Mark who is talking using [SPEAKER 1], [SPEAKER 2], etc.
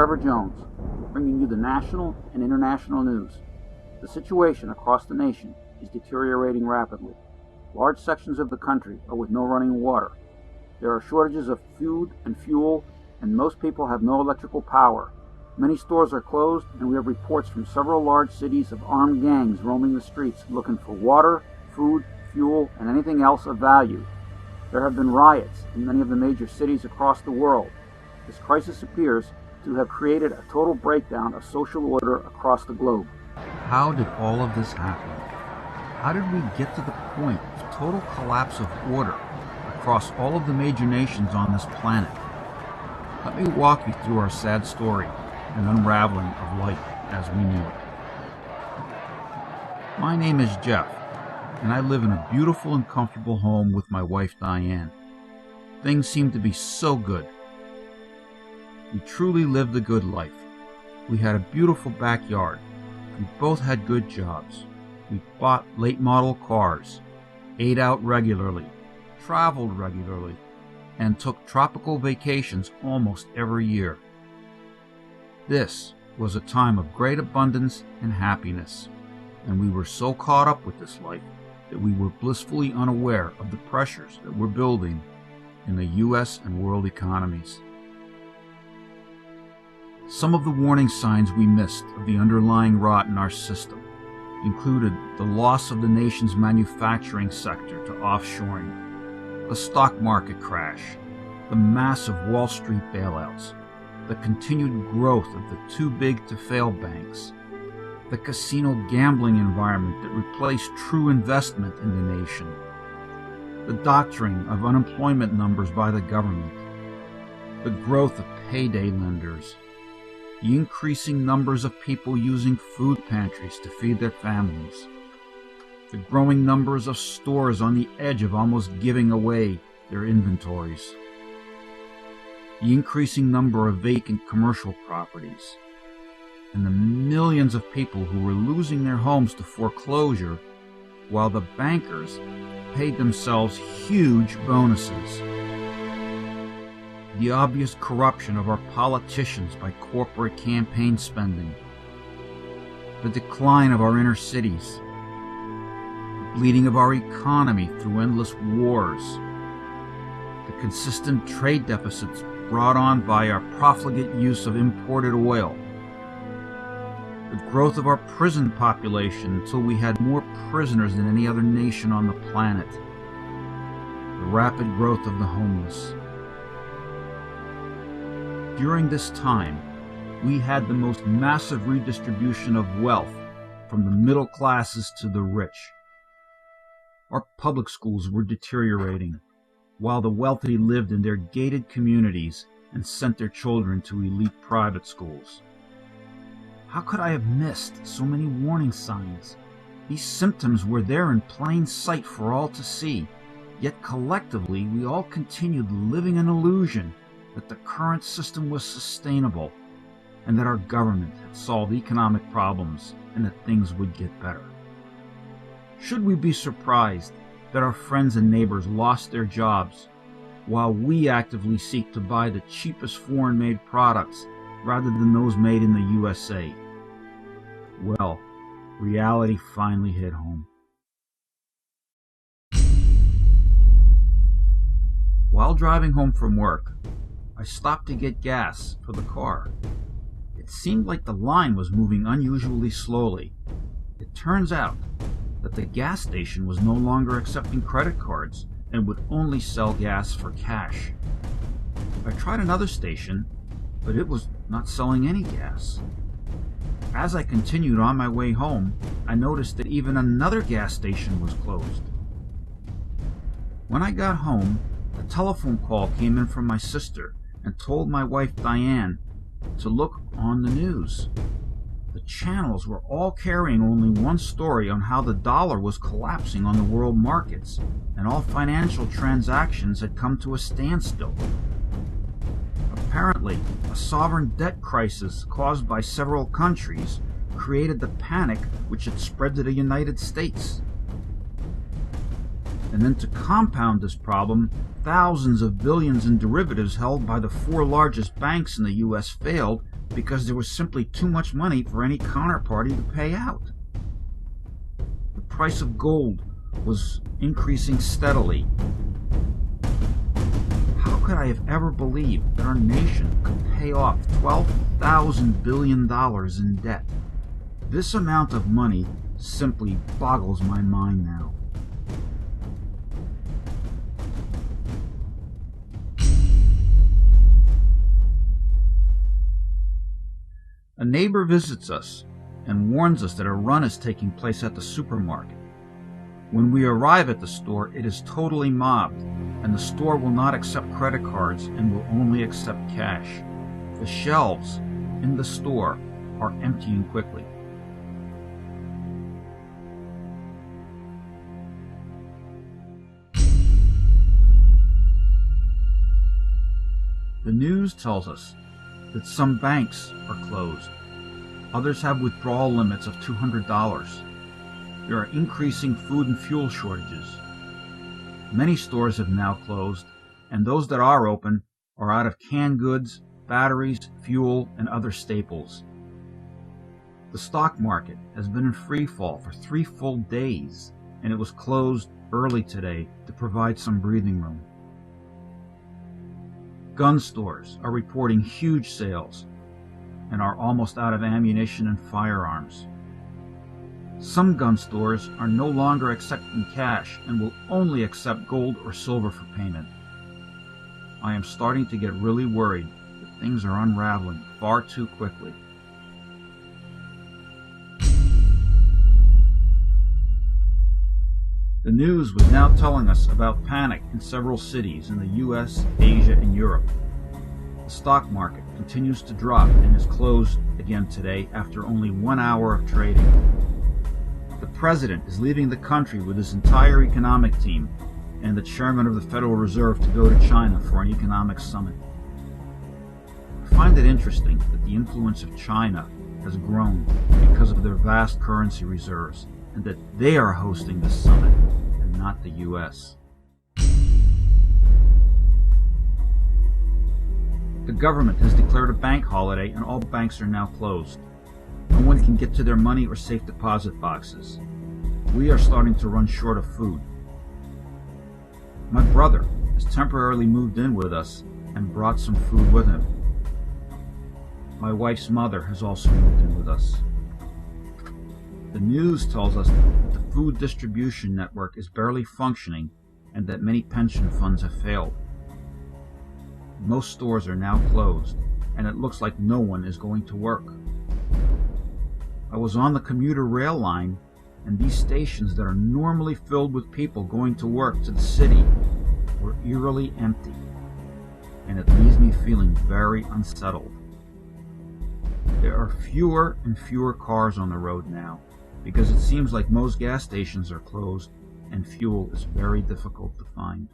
[SPEAKER 1] Trevor Jones, bringing you the national and international news. The situation across the nation is deteriorating rapidly. Large sections of the country are with no running water. There are shortages of food and fuel, and most people have no electrical power. Many stores are closed, and we have reports from several large cities of armed gangs roaming the streets looking for water, food, fuel, and anything else of value. There have been riots in many of the major cities across the world. This crisis appears to have created a total breakdown of social order across the globe.
[SPEAKER 2] How did all of this happen? How did we get to the point of total collapse of order across all of the major nations on this planet? Let me walk you through our sad story and unraveling of life as we knew it. My name is Jeff, and I live in a beautiful and comfortable home with my wife Diane. Things seem to be so good. We truly lived a good life. We had a beautiful backyard. We both had good jobs. We bought late model cars, ate out regularly, traveled regularly, and took tropical vacations almost every year. This was a time of great abundance and happiness, and we were so caught up with this life that we were blissfully unaware of the pressures that were building in the U.S. and world economies. Some of the warning signs we missed of the underlying rot in our system included the loss of the nation's manufacturing sector to offshoring, the stock market crash, the massive Wall Street bailouts, the continued growth of the too-big-to-fail banks, the casino gambling environment that replaced true investment in the nation, the doctoring of unemployment numbers by the government, the growth of payday lenders, the increasing numbers of people using food pantries to feed their families, the growing numbers of stores on the edge of almost giving away their inventories, the increasing number of vacant commercial properties, and the millions of people who were losing their homes to foreclosure while the bankers paid themselves huge bonuses. The obvious corruption of our politicians by corporate campaign spending, the decline of our inner cities, the bleeding of our economy through endless wars, the consistent trade deficits brought on by our profligate use of imported oil, the growth of our prison population until we had more prisoners than any other nation on the planet, the rapid growth of the homeless. During this time, we had the most massive redistribution of wealth from the middle classes to the rich. Our public schools were deteriorating, while the wealthy lived in their gated communities and sent their children to elite private schools. How could I have missed so many warning signs? These symptoms were there in plain sight for all to see, yet collectively we all continued living an illusion that the current system was sustainable and that our government had solved economic problems and that things would get better. Should we be surprised that our friends and neighbors lost their jobs while we actively seek to buy the cheapest foreign-made products rather than those made in the USA? Well, reality finally hit home. While driving home from work, I stopped to get gas for the car. It seemed like the line was moving unusually slowly. It turns out that the gas station was no longer accepting credit cards and would only sell gas for cash. I tried another station, but it was not selling any gas. As I continued on my way home, I noticed that even another gas station was closed. When I got home, a telephone call came in from my sister and told my wife Diane to look on the news. The channels were all carrying only one story on how the dollar was collapsing on the world markets and all financial transactions had come to a standstill. Apparently, a sovereign debt crisis caused by several countries created the panic which had spread to the United States. And then to compound this problem, thousands of billions in derivatives held by the four largest banks in the U.S. failed because there was simply too much money for any counterparty to pay out. The price of gold was increasing steadily. How could I have ever believed that our nation could pay off $12,000 billion in debt? This amount of money simply boggles my mind now. A neighbor visits us and warns us that a run is taking place at the supermarket. When we arrive at the store, it is totally mobbed, and the store will not accept credit cards and will only accept cash. The shelves in the store are emptying quickly. The news tells us that some banks are closed. Others have withdrawal limits of $200. There are increasing food and fuel shortages. Many stores have now closed, and those that are open are out of canned goods, batteries, fuel, and other staples. The stock market has been in free fall for 3 full days, and it was closed early today to provide some breathing room. Gun stores are reporting huge sales and are almost out of ammunition and firearms. Some gun stores are no longer accepting cash and will only accept gold or silver for payment. I am starting to get really worried that things are unraveling far too quickly. The news was now telling us about panic in several cities in the US, Asia, and Europe. The stock market continues to drop and is closed again today after only 1 hour of trading. The president is leaving the country with his entire economic team and the chairman of the Federal Reserve to go to China for an economic summit. I find it interesting that the influence of China has grown because of their vast currency reserves, and that they are hosting this summit and not the U.S. The government has declared a bank holiday and all banks are now closed. No one can get to their money or safe deposit boxes. We are starting to run short of food. My brother has temporarily moved in with us and brought some food with him. My wife's mother has also moved in with us. The news tells us that the food distribution network is barely functioning and that many pension funds have failed. Most stores are now closed, and it looks like no one is going to work. I was on the commuter rail line, and these stations that are normally filled with people going to work to the city were eerily empty, and it leaves me feeling very unsettled. There are fewer and fewer cars on the road now, because it seems like most gas stations are closed and fuel is very difficult to find.